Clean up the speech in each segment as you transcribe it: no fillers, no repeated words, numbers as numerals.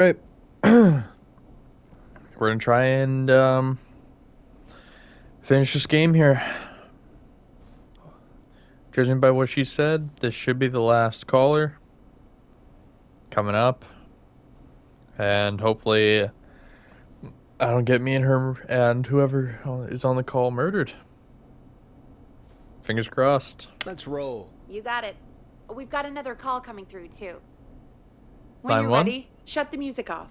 Right. We're gonna try and finish this game here. Judging by what she said, this should be the last caller coming up. And hopefully I don't get me and her and whoever is on the call murdered. Fingers crossed. Let's roll. You got it. We've got another call coming through, too. When Line you're one? ready, shut the music off.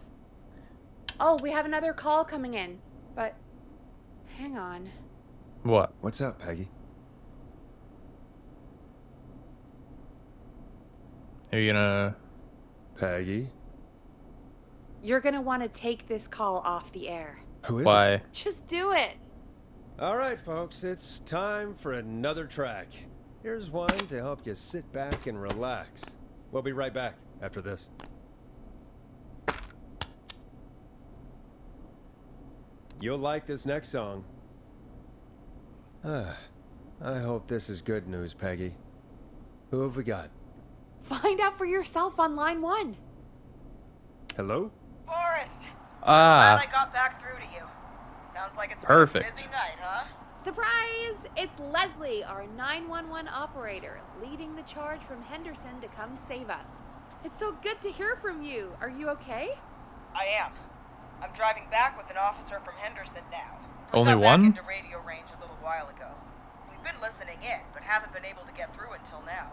Oh, we have another call coming in, but... Hang on. What? What's up, Peggy? Are you gonna... Peggy? You're gonna want to take this call off the air. Who is Why? it? Just do it. All right, folks, it's time for another track. Here's one to help you sit back and relax. We'll be right back after this. You'll like this next song. I hope this is good news, Peggy. Who have we got? Find out for yourself on line 1. Hello? Forrest! Ah, Glad I got back through to you. Sounds like it's Perfect. been a busy night, huh? Surprise! It's Leslie, our 911 operator, leading the charge from Henderson to come save us. It's so good to hear from you. Are you okay? I am. I'm driving back with an officer from Henderson now. We Only got one? back into radio range a little while ago. We've been listening in, but haven't been able to get through until now.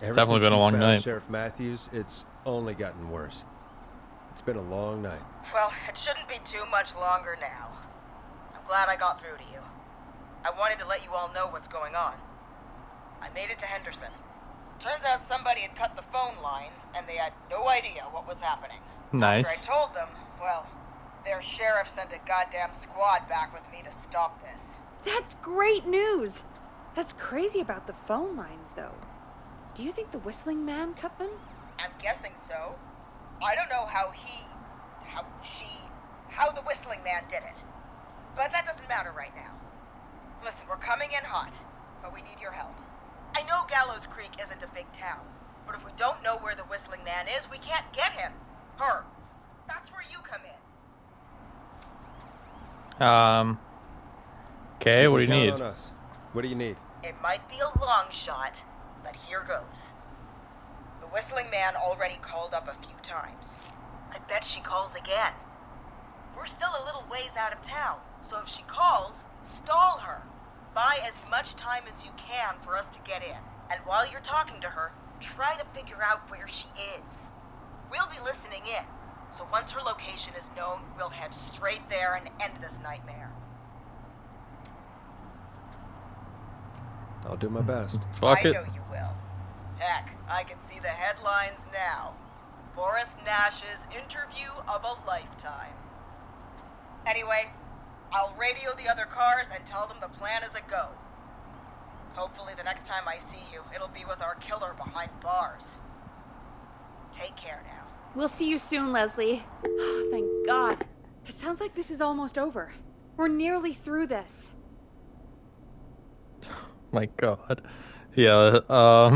Ever definitely since been a you long found night. Sheriff Matthews, it's only gotten worse. It's been a long night. Well, it shouldn't be too much longer now. I'm glad I got through to you. I wanted to let you all know what's going on. I made it to Henderson. Turns out somebody had cut the phone lines, and they had no idea what was happening. nice. After I told them, well, their sheriff sent a goddamn squad back with me to stop this. That's great news. That's crazy about the phone lines, though. Do you think the Whistling Man cut them? I'm guessing so. I don't know how the Whistling Man did it. But that doesn't matter right now. Listen, we're coming in hot, but we need your help. I know Gallows Creek isn't a big town, but if we don't know where the Whistling Man is, we can't get him. Her. That's where you come in. Okay, You what do can you count need? on us. What do you need? It might be a long shot, but here goes. The Whistling Man already called up a few times. I bet she calls again. We're still a little ways out of town, so if she calls, stall her. Buy as much time as you can for us to get in. And while you're talking to her, try to figure out where she is. We'll be listening in, so once her location is known, we'll head straight there and end this nightmare. I'll do my best. Fuck I it. know you will. Heck, I can see the headlines now. Forrest Nash's interview of a lifetime. Anyway, I'll radio the other cars and tell them the plan is a go. Hopefully the next time I see you, it'll be with our killer behind bars. Take care now. We'll see you soon, Leslie. Oh, thank God. It sounds like this is almost over. We're nearly through this. My God. Yeah, I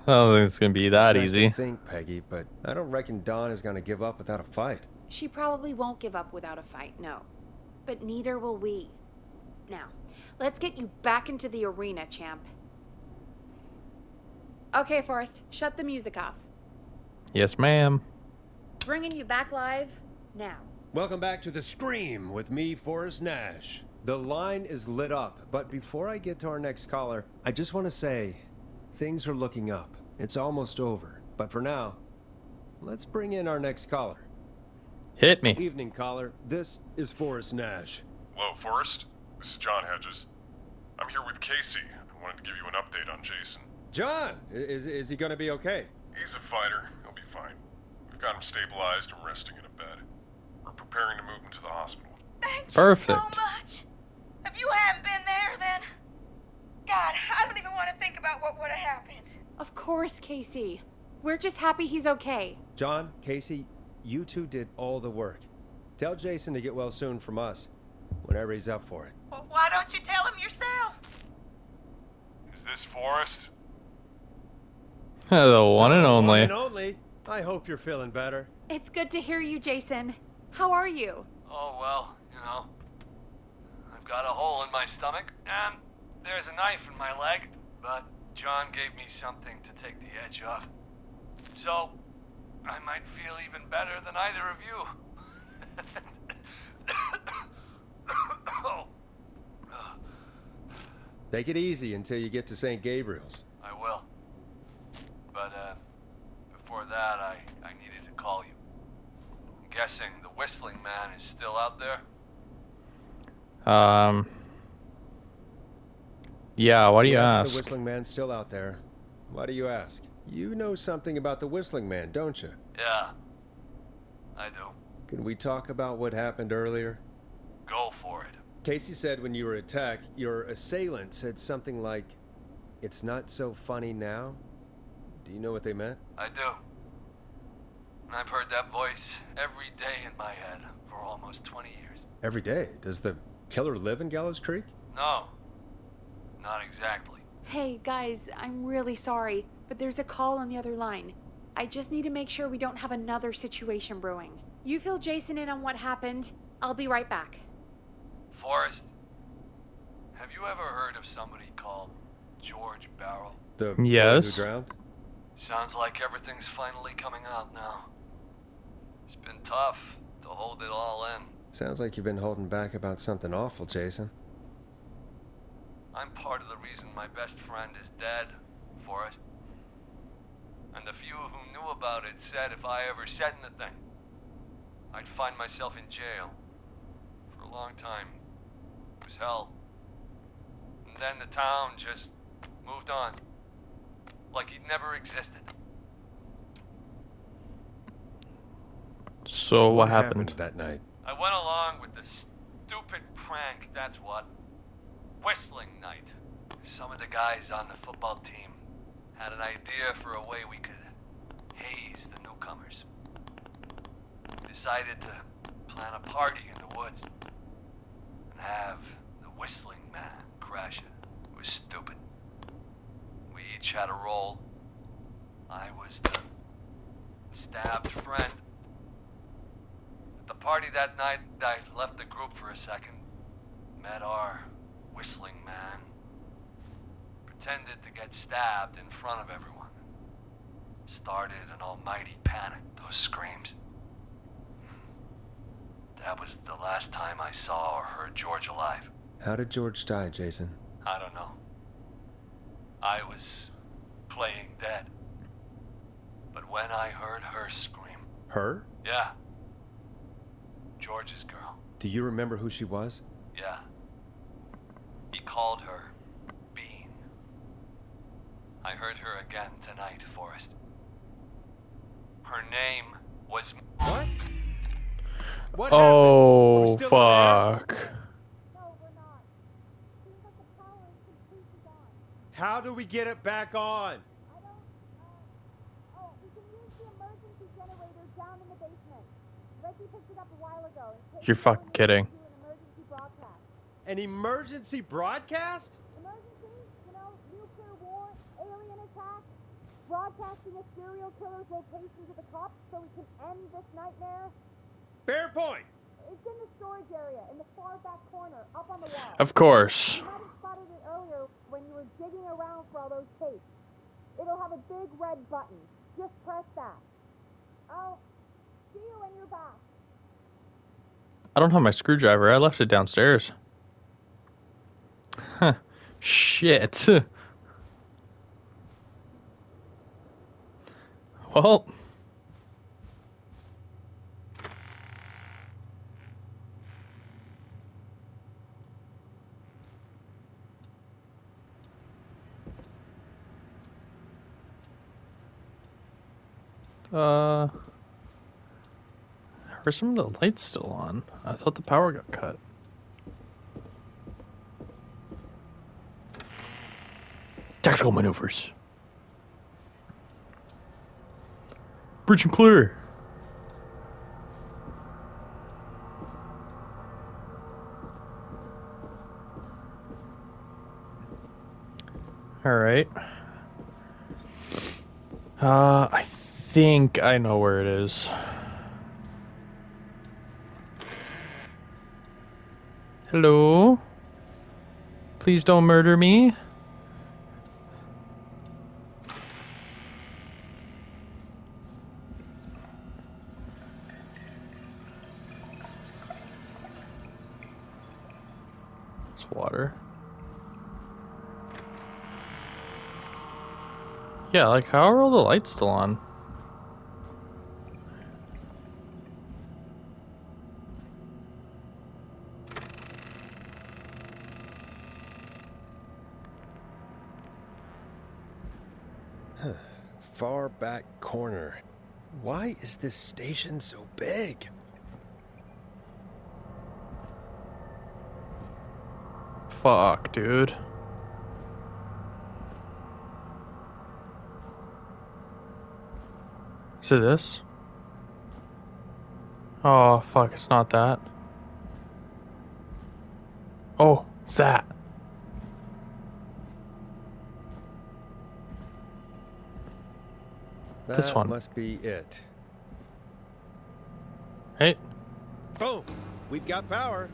don't think it's gonna be that It's nice easy. to think, Peggy, but I don't reckon Dawn is gonna give up without a fight. She probably won't give up without a fight, no. But neither will we. Now, let's get you back into the arena, champ. Okay, Forrest, shut the music off. Yes, ma'am. Bringing you back live now. Welcome back to The Scream with me, Forrest Nash. The line is lit up, but before I get to our next caller, I just want to say, things are looking up. It's almost over, but for now, let's bring in our next caller. Hit me. Evening, caller. This is Forrest Nash. Hello, Forrest. This is John Hedges. I'm here with Casey. I wanted to give you an update on Jason. John, is he gonna be okay? He's a fighter. He'll be fine. We've got him stabilized and resting in a bed. We're preparing to move him to the hospital. Thank you Perfect. so much. If you hadn't been there, then... God, I don't even want to think about what would have happened. Of course, Casey. We're just happy he's okay. John, Casey, you two did all the work. Tell Jason to get well soon from us, whenever he's up for it. Well, why don't you tell him yourself? Is this Forrest? The one and One only. and only. I hope you're feeling better. It's good to hear you, Jason. How are you? Oh, well, you know. I've got a hole in my stomach, and there's a knife in my leg, but John gave me something to take the edge off. So, I might feel even better than either of you. Oh. Take it easy until you get to St. Gabriel's. I will. But, before that, I needed to call you. I'm guessing the Whistling Man is still out there? Yeah, why do you Yes, ask? the Whistling Man's still out there. Why do you ask? You know something about the Whistling Man, don't you? Yeah, I do. Can we talk about what happened earlier? Go for it. Casey said when you were attacked, your assailant said something like, "It's not so funny now." Do you know what they meant? I do. And I've heard that voice every day in my head for almost 20 years. Every day. Does the killer live in Gallows Creek? No, not exactly. Hey, guys, I'm really sorry, but there's a call on the other line. I just need to make sure we don't have another situation brewing. You fill Jason in on what happened. I'll be right back. Forrest, have you ever heard of somebody called George Barrow? The boy Yes. who drowned? Sounds like everything's finally coming out now. It's been tough to hold it all in. Sounds like you've been holding back about something awful, Jason. I'm part of the reason my best friend is dead, Forrest. And the few who knew about it said if I ever said anything, I'd find myself in jail. For a long time. It was hell. And then the town just moved on. Like he'd never existed. So what happened? that night? I went along with the stupid prank, that's what. Whistling night. Some of the guys on the football team had an idea for a way we could haze the newcomers. Decided to plan a party in the woods and have the Whistling Man crash it. It was stupid. We each had a role. I was the stabbed friend. At the party that night, I left the group for a second. Met our Whistling Man. Pretended to get stabbed in front of everyone. Started an almighty panic. Those screams. That was the last time I saw or heard George alive. How did George die, Jason? I don't know. I was playing dead. But when I heard her scream... Her? Yeah. George's girl. Do you remember who she was? Yeah. He called her Bean. I heard her again tonight, Forrest. Her name was... What? What happened? Oh, We're still on air? fuck. No, we're not. Seems like the power is completely gone. How do we get it back on? I don't, oh, we can use the emergency generator down in the basement. Reggie picked it up a while ago. in case You're someone fucking needs to kidding. do an emergency broadcast. An emergency broadcast? Emergency? You know, nuclear war, alien attack, broadcasting a serial killer's location to the cops so we can end this nightmare. Fair point. It's in the storage area, in the far back corner, up on the wall. Of course. You might have spotted it earlier when you were digging around for all those tapes. It'll have a big red button. Just press that. I'll see you when you're back. I don't have my screwdriver. I left it downstairs. Huh. Shit. Well. Are some of the lights still on? I thought the power got cut. Tactical maneuvers. Bridge and clear. All right. I think I know where it is. Hello? Please don't murder me. It's water. Yeah, like how are all the lights still on? Far back corner. Why is this station so big? Fuck, dude. Is it this? Oh, fuck, it's not that. Oh, it's that. This one. Must be it. Hey. Boom! We've got power.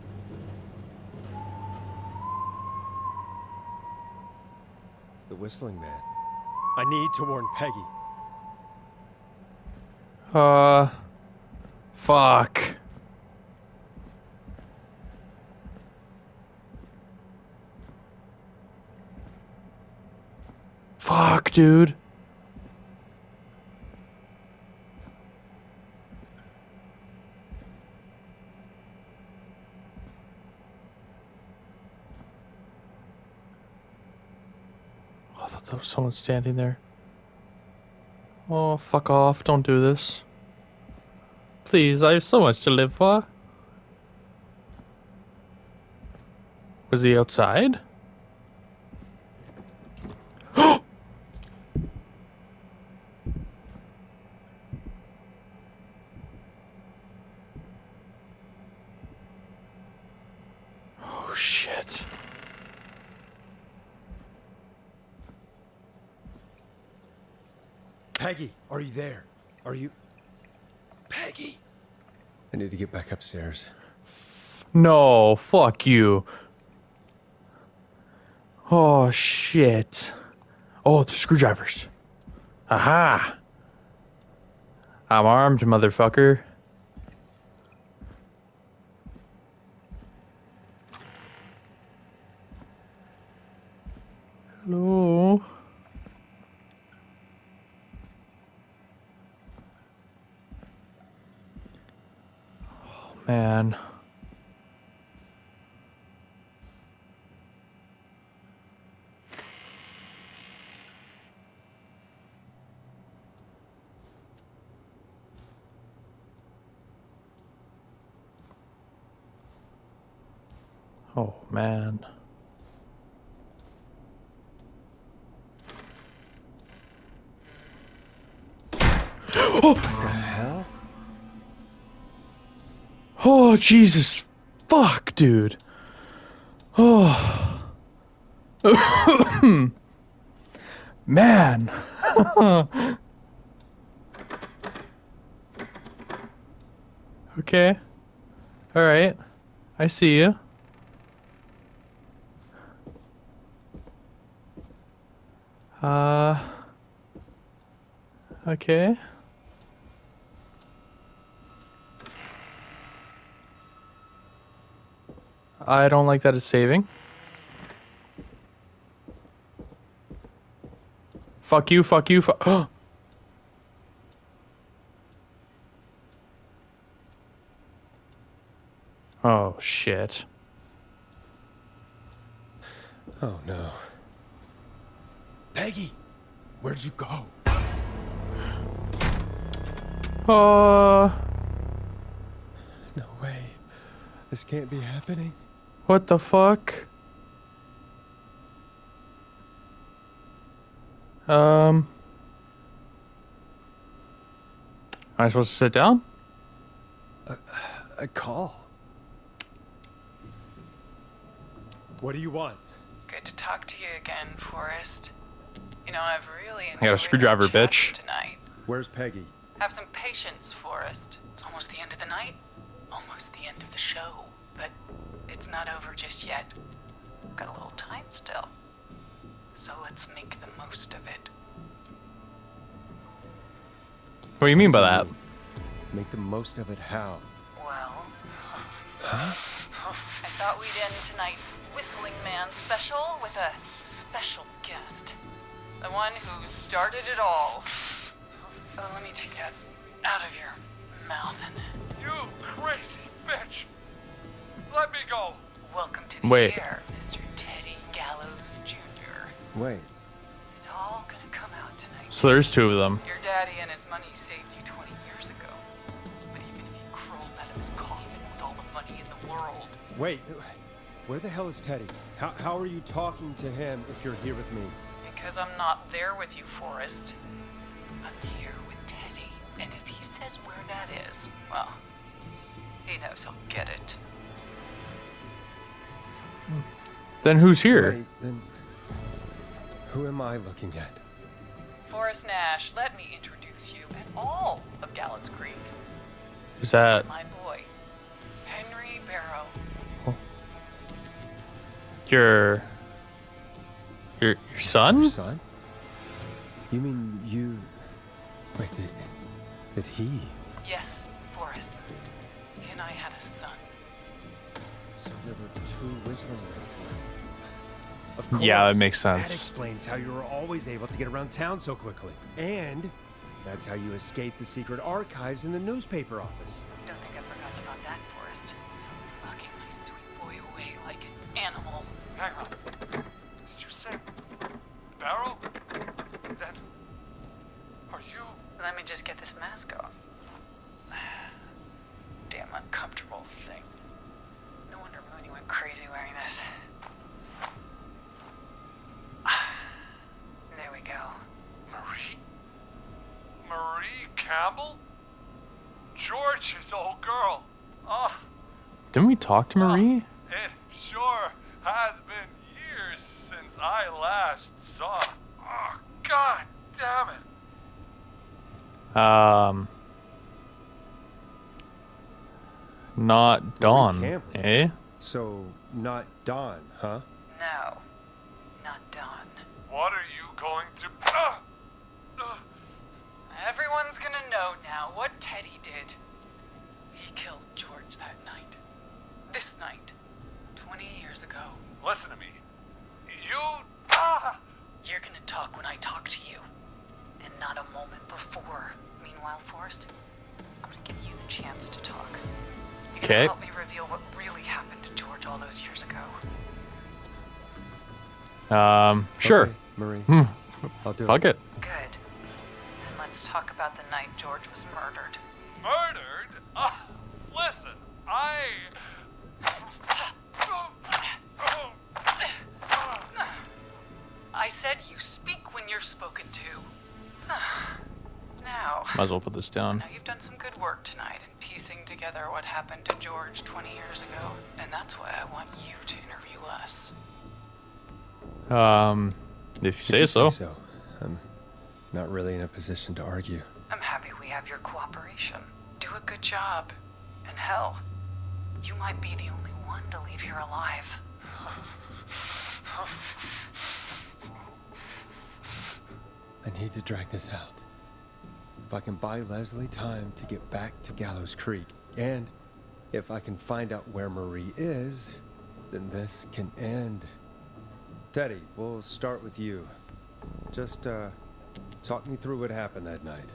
The Whistling Man. I need to warn Peggy. Fuck. Fuck, dude. Oh, I thought there was someone standing there. Oh, fuck off. Don't do this. Please, I have so much to live for. Was he outside? Oh, shit. Peggy, are you there? Are you... Peggy? I need to get back upstairs. No, fuck you. Oh, shit. Oh, the screwdrivers. Aha! I'm armed, motherfucker. Hello? Oh, man. Oh, man. Oh! The hell? Oh, Jesus. Fuck, dude. Oh. Man. Okay. Alright. I see you. Okay. I don't like that it's saving. Fuck you, fuck you, fuck. Oh, shit. Oh, no. Peggy! Where'd you go? No way. This can't be happening. What the fuck? Am I supposed to sit down? A call? What do you want? Good to talk to you again, Forrest. You know, I've really I got a enjoyed screwdriver, our chats bitch. tonight. Where's Peggy? Have some patience, Forrest. It's almost the end of the night. Almost the end of the show. But it's not over just yet. Got a little time still. So let's make the most of it. What do you mean by that? Make the most of it how? Well, Huh? I thought we'd end tonight's Whistling Man special with a special guest. The one who started it all. Oh, let me take that out of your mouth and You crazy bitch! Let me go! welcome to the Wait. air, Mr. Teddy Gallows Jr. Wait. It's all gonna come out tonight. So there's two of them. Your daddy and his money saved you 20 years ago. But even if he crawled out of his coffin with all the money in the world, Wait. Where the hell is Teddy? How are you talking to him if you're here with me? because I'm not there with you, Forrest. I'm here with Teddy. And if he says where that is, well, he knows he'll get it. Then who's here? Wait, then who am I looking at? Forrest Nash, let me introduce you and all of Gallows Creek Is to that my boy, Henry Barrow. your son? Your son? You mean you... Wait, did he... Yes, Forrest. He and I had a son. So there were two Whistling Mans. Of course. Yeah, that makes sense. That explains how you were always able to get around town so quickly. And that's how you escaped the secret archives in the newspaper office. Don't think I forgot about that, Forrest. Locking my sweet boy away like an animal. Hang on. Did you say Barrow? Then are you? Let me just get this mask off. Damn uncomfortable thing. No wonder Mooney went crazy wearing this. There we go. Marie? Marie Campbell? George's old girl. Oh, Didn't we talk to Marie? it sure has been years since I last saw. Oh, God damn it. Not Dawn, Campbell. eh? So, not Dawn, huh? No, not Dawn. What are you going to... Everyone's gonna know now what Teddy did. He killed George that night. This night. 20 years ago. Listen to me. You... You're gonna talk when I talk to you. And not a moment before. Meanwhile, Forrest, I'm gonna give you the chance to talk. You're gonna Okay. help me reveal what really happened to George all those years ago. Sure. Okay, Marie. Hmm. I'll do Fuck it. Good. Then let's talk about the night George was murdered. Murdered? Listen, I said you speak when you're spoken to. Now, Might as well put this down. now you've done some good work tonight in piecing together what happened to George 20 years ago, and that's why I want you to interview us. If you If say you so. say so. I'm not really in a position to argue. I'm happy we have your cooperation. Do a good job. And hell, you might be the only one to leave here alive. I need to drag this out. If I can buy Leslie time to get back to Gallows Creek, and if I can find out where Marie is, then this can end. Teddy, we'll start with you. Just, talk me through what happened that night.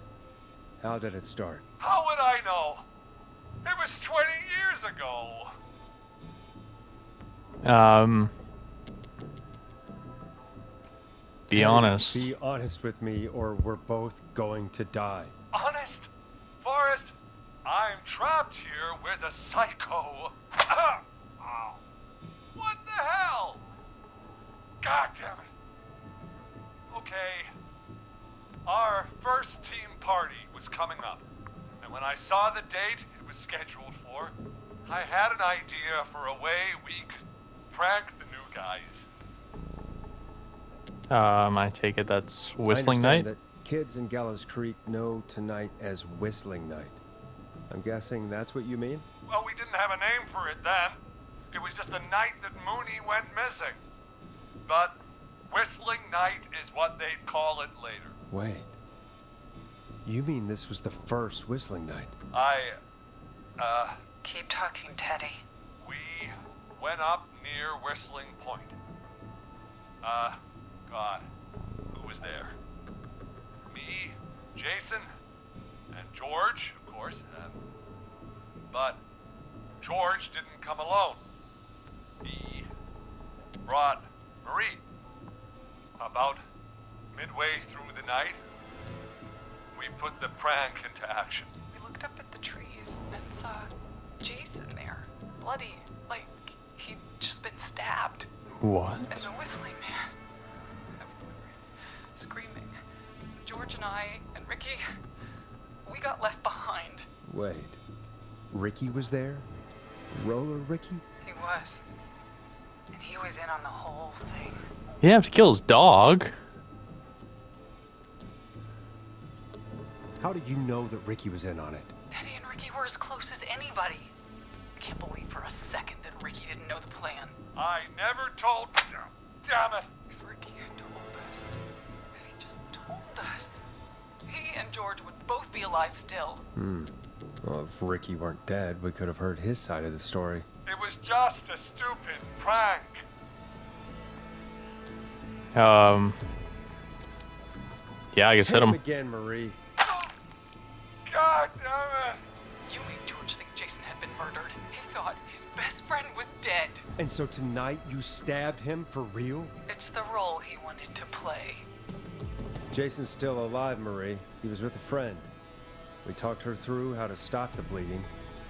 How did it start? How would I know? It was 20 years ago. Be Teddy, honest. Be honest with me, or we're both going to die. Honest? Forrest, I'm trapped here with a psycho. Ow. What the hell? God damn it. Okay. Our first team party was coming up. And when I saw the date it was scheduled for, I had an idea for a way we could prank the new guys. I take it that's Whistling I understand Night? that kids in Gallows Creek know tonight as Whistling Night. I'm guessing that's what you mean? Well, we didn't have a name for it then. It was just the night that Mooney went missing. But Whistling Night is what they'd call it later. Wait. You mean this was the first Whistling Night? Keep talking, Teddy. We went up near Whistling Point. God, who was there? Me, Jason, and George, of course. But George didn't come alone. He brought Marie. About midway through the night, we put the prank into action. We looked up at the trees and saw Jason there, bloody, like he'd just been stabbed. What? And the Whistling Man, screaming. George and I and Ricky, we got left behind. Wait. Ricky was there? Roller Ricky? He was. And he was in on the whole thing. He didn't have to kill his dog. How did you know that Ricky was in on it? Teddy and Ricky were as close as anybody. I can't believe for a second that Ricky didn't know the plan. I never told... Damn it! If Ricky had told us, if he just told us, he and George would both be alive still. Well, if Ricky weren't dead, we could have heard his side of the story. It was just a stupid prank. Yeah, I guess hit Hit him him. again, Marie. God damn it! You made George think Jason had been murdered. He thought his best friend was dead. And so tonight you stabbed him for real? It's the role he wanted to play. Jason's still alive, Marie. He was with a friend. We talked her through how to stop the bleeding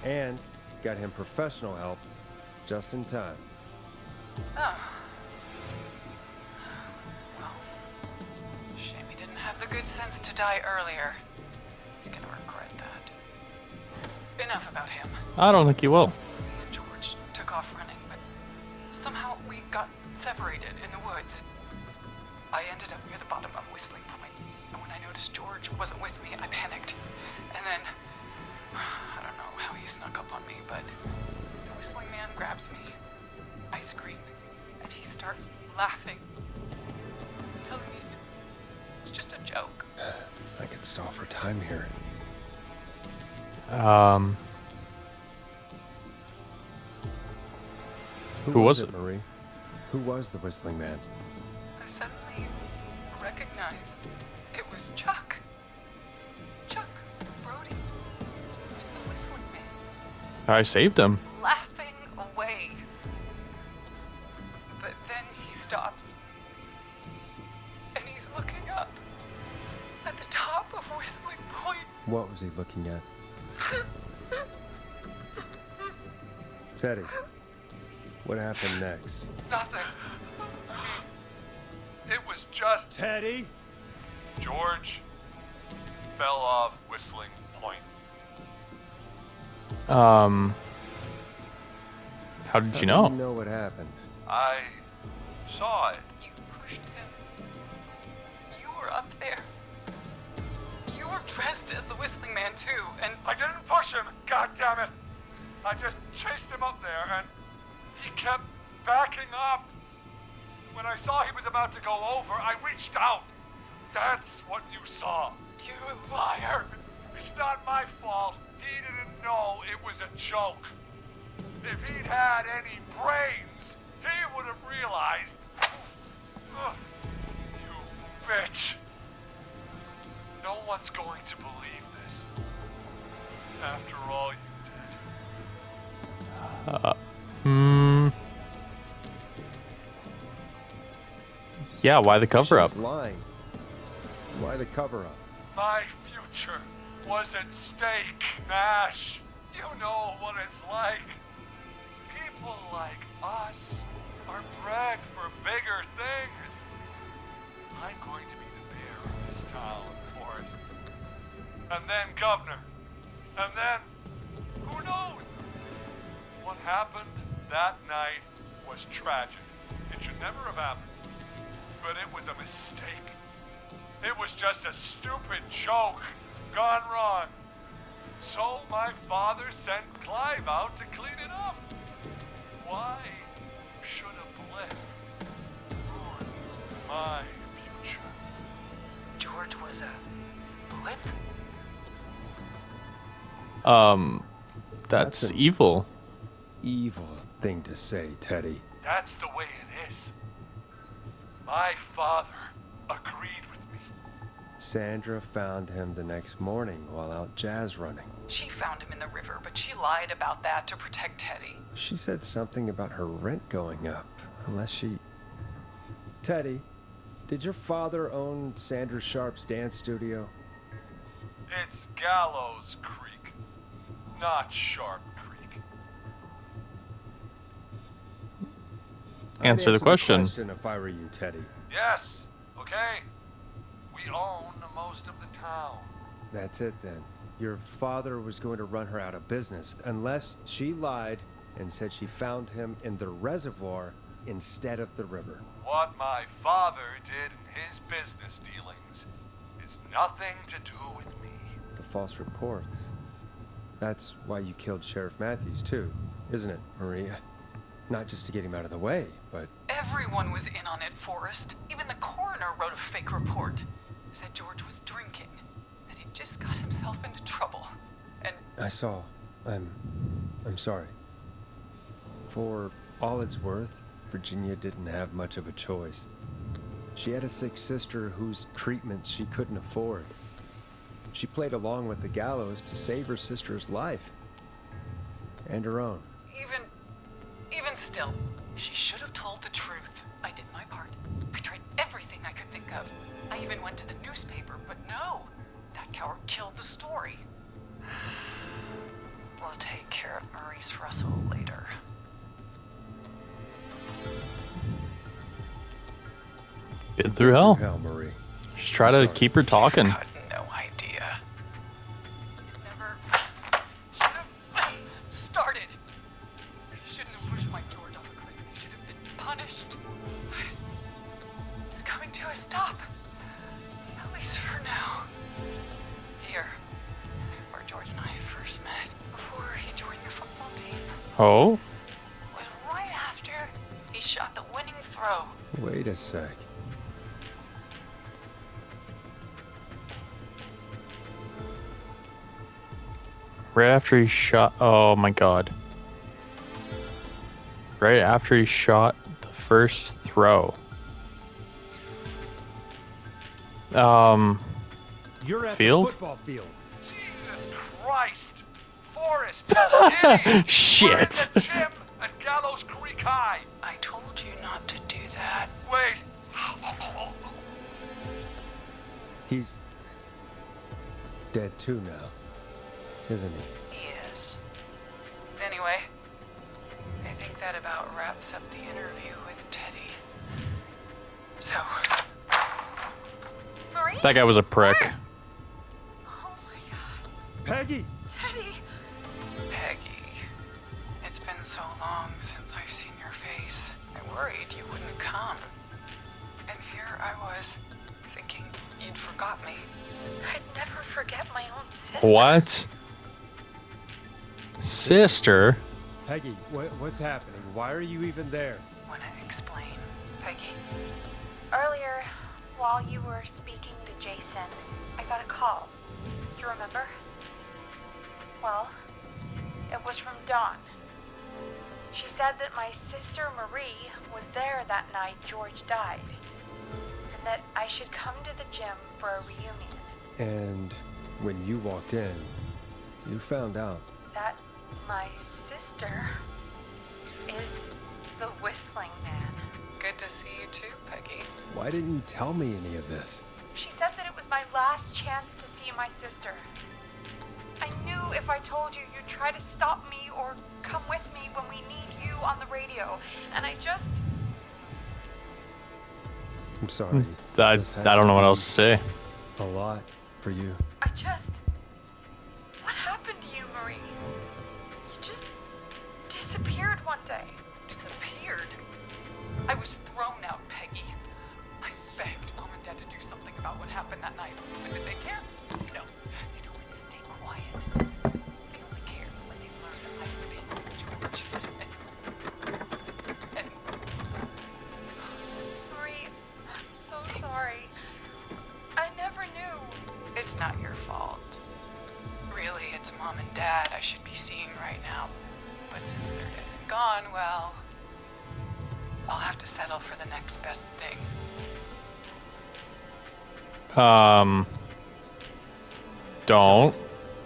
and got him professional help just in time. Oh. Well, shame he didn't have the good sense to die earlier. He's gonna regret that. Enough about him. I don't think he will. Me and George took off running, but somehow we got separated in the woods. I ended up near the bottom of Whistling Point, and when I noticed George wasn't with me, I panicked. And then, I don't know how he snuck up on me, but the Whistling Man grabs me. I scream, and he starts laughing, telling me it's just a joke. I could stall for time here. Who was it? Marie? Who was the Whistling Man? I suddenly recognized it was Chuck. Chuck Brody. He was the Whistling Man. I saved him. Laughing away. But then he stops. And he's looking up at the top of Whistling Point. What was he looking at? Teddy, what happened next? Nothing. It was just... Teddy? George fell off Whistling Point. How did How you know? do you know what happened? I saw it. You pushed him. You were up there. You were dressed as the Whistling Man too, and I didn't push him, god damn it! I just chased him up there and he kept backing up. When I saw he was about to go over, I reached out. That's what you saw. you liar. It's not my fault. He didn't know it was a joke. If he'd had any brains, he would have realized. Ugh, you bitch. No one's going to believe this. After all you did. Yeah, why the cover up? She's lying. Why the cover up? My future was at stake, Nash. You know what it's like. People like us are bred for bigger things. I'm going to be the mayor of this town, Forrest. And then governor. And then, who knows? What happened that night was tragic. It should never have happened. But it was a mistake. It was just a stupid joke gone wrong. So my father sent Clive out to clean it up. Why should a blip ruin my future? George was a blip? That's That's an- evil. Evil thing to say, Teddy. That's the way it is. My father agreed with me. Sandra found him the next morning while out jazz running. She found him in the river, but she lied about that to protect Teddy. She said something about her rent going up, unless she... Teddy, did your father own Sandra Sharp's dance studio? It's Gallows Creek, not Sharp Creek. Answer the question. If I were you, Teddy. Yes, okay. We own most of the town. That's it then. Your father was going to run her out of business unless she lied and said she found him in the reservoir instead of the river. What my father did in his business dealings is nothing to do with me. The false reports. That's why you killed Sheriff Matthews too, isn't it, Maria? Not just to get him out of the way, but... Everyone was in on it, Forrest. Even the coroner wrote a fake report. Said George was drinking, that he just got himself into trouble. And I saw. I'm sorry. For all it's worth, Virginia didn't have much of a choice. She had a sick sister whose treatments she couldn't afford. She played along with the gallows to save her sister's life. And her own. even still, she should have told the truth. I did my part. I tried everything I could think of. I even went to the newspaper, but no. That coward killed the story. We'll take care of Maurice Russell later. Been through hell. Hell, Marie. Just try I'm to sorry. keep her talking. Got no idea. Never should have started. I shouldn't have pushed my George off a cliff. He should have been punished. It's coming to a stop. At least for now. Here, where George and I first met, before he joined the football team, Oh? was right after he shot the winning throw. Wait a sec. Right after he shot. Oh my god. Right after he shot the first throw. You're at Field? the football field. Jesus Christ! Forrest, you idiot! Shit. We're in the gym at Gallows Creek High. I told you not to do that. Wait. He's dead too now, isn't he? He is. Anyway, I think that about wraps up the interview with Teddy. So, Marie? That guy was a prick. Oh my god. Peggy! Teddy! Peggy, it's been so long since I've seen your face. I worried you wouldn't come. And here I was, thinking you'd forgot me. I'd never forget my own sister. What? Sister? Peggy, what's happening? Why are you even there? Wanna explain, Peggy? Earlier, while you were speaking to Jason, I got a call. Do you remember? Well, it was from Dawn. She said that my sister Marie was there that night George died, and that I should come to the gym for a reunion. And when you walked in, you found out. That my sister is the Whistling Man. Good to see you too, Peggy. Why didn't you tell me any of this? She said that it was my last chance to see my sister. I knew if I told you, you'd try to stop me or come with me when we need you on the radio. And I just... I'm sorry. I This has don't know to what be else to say. A lot for you. I just... What happened to you, Marie? You just disappeared one day. Disappeared. I was thrown out, Peggy. I begged Mom and Dad to do something about what happened. alive. But they care? No. They don't want to stay quiet. They only care when they learn I've been George. And Marie, I'm so sorry. I never knew. it's not your fault. Really, it's Mom and Dad I should be seeing right now. But since they're dead and gone, well, I'll have to settle for the next best thing. Don't.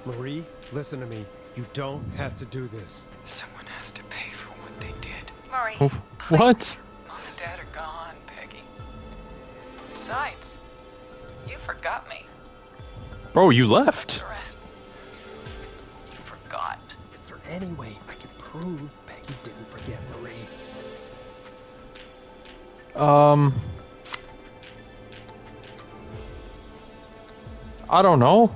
Marie, listen to me. You don't have to do this. Someone has to pay for what they did. Marie, What? Mom and Dad are gone, Peggy. Besides, you forgot me. Bro, you left. The rest. You forgot. Is there any way I can prove Peggy didn't forget Marie? I don't know.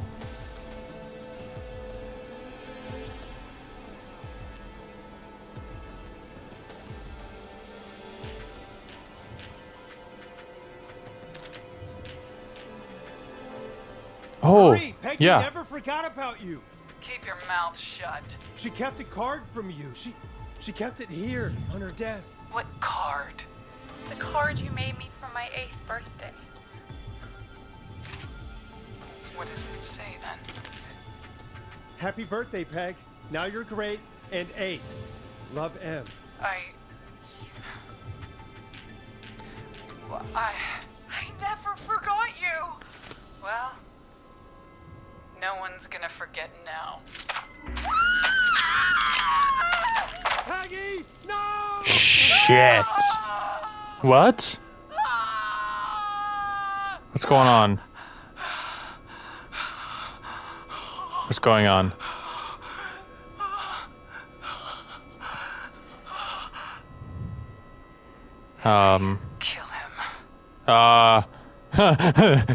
Oh, Marie, Peggy yeah. never forgot about you. Keep your mouth shut. She kept a card from you. She kept it here on her desk. What card? the card you made me for my 8th birthday. What does it say then? Happy birthday, Peg. Now you're great and 8. Love, M. I never forgot you. Well, no one's gonna forget now. Peggy, no! Shit. What? What's going on? What's going on? Kill him.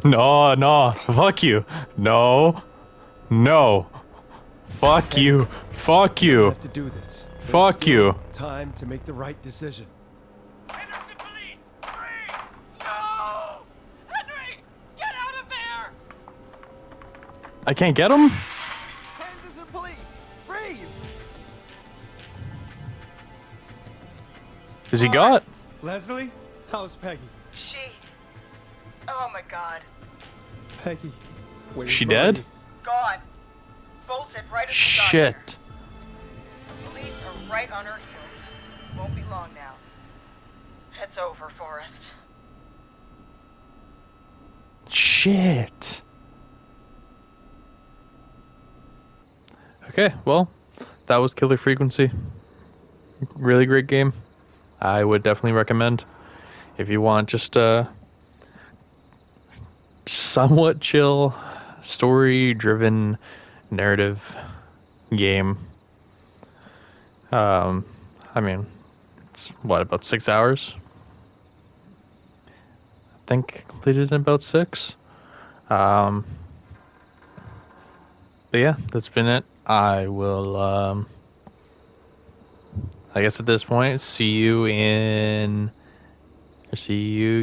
No, fuck you. No. Fuck you. Fuck You you. have to do this. There's Fuck still you. Time to make the right decision. Henderson police! Freeze! No! Henry! Get out of there! I can't get him? Henderson police! Freeze! Is he got? Leslie, how's Peggy? She... Oh my god. Peggy, where's She Marie? dead? Gone. Bolted right as we got Shit. there. Police are right on her heels. Won't be long now. It's over, Forrest. Shit. Okay, well, that was Killer Frequency. Really great game. I would definitely recommend if you want just a somewhat chill, story-driven narrative game. I mean, it's what, about 6 hours? I think completed in about 6. But yeah, that's been it. I will, I guess at this point, see you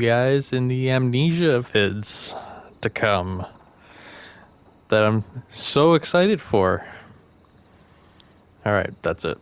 guys in the Amnesia vids to come that I'm so excited for. Alright, that's it.